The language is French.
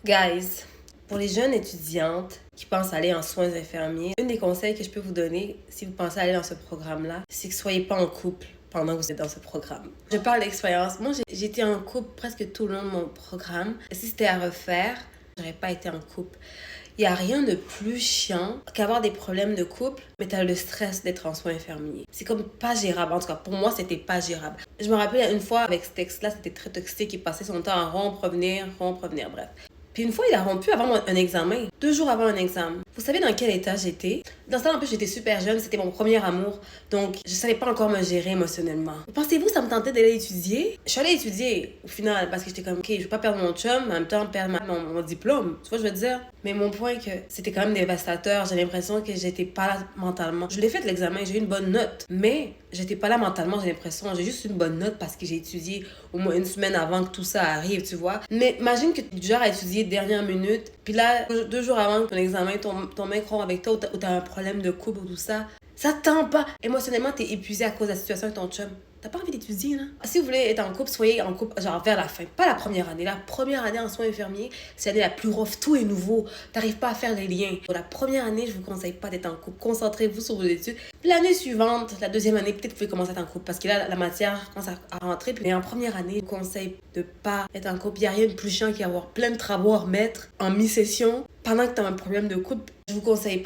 Guys, pour les jeunes étudiantes qui pensent aller en soins infirmiers, un des conseils que je peux vous donner si vous pensez aller dans ce programme-là, c'est que soyez pas en couple pendant que vous êtes dans ce programme. Je parle d'expérience. Moi, j'ai été en couple presque tout le long de mon programme. Si c'était à refaire, j'aurais pas été en couple. Il n'y a rien de plus chiant qu'avoir des problèmes de couple, mais tu as le stress d'être en soins infirmiers. C'est comme pas gérable. En tout cas, pour moi, c'était pas gérable. Je me rappelle une fois avec ce texte-là, c'était très toxique. Il passait son temps à rompre, revenir, bref. Puis une fois, il a rompu avant un examen. 2 jours avant un examen. Vous savez dans quel état j'étais? Dans ce temps, en plus, j'étais super jeune. C'était mon premier amour. Donc, je savais pas encore me gérer émotionnellement. Pensez-vous ça me tentait d'aller étudier? Je suis allée étudier au final parce que j'étais comme, OK, je veux pas perdre mon chum, mais en même temps perdre mon diplôme. Tu vois, je veux dire? Mais mon point est que c'était quand même dévastateur. J'ai l'impression que j'étais pas là mentalement. Je l'ai fait l'examen, j'ai eu une bonne note. Mais j'étais pas là mentalement, j'ai l'impression. J'ai juste une bonne note parce que j'ai étudié au moins une semaine avant que tout ça arrive, tu vois. Mais imagine que tu es du genre à étudier dernière minute, puis là, 2 jours avant ton examen, ton mec rompt avec toi ou t'as un problème de couple ou tout ça. Ça te tend pas. Émotionnellement, t'es épuisé à cause de la situation avec ton chum. T'as pas envie d'étudier, là? Si vous voulez être en couple, soyez en couple, genre vers la fin. Pas la première année. La première année en soins infirmiers, c'est l'année la plus rough. Tout est nouveau. T'arrives pas à faire les liens. Pour la première année, je vous conseille pas d'être en couple. Concentrez-vous sur vos études. Puis l'année suivante, la deuxième année, peut-être vous pouvez commencer à être en couple. Parce que là, la matière commence à rentrer. Mais en première année, je vous conseille de pas être en couple. Il n'y a rien de plus chiant qu'avoir plein de travaux à remettre en mi-session pendant que t'as un problème de couple. Je vous conseille pas.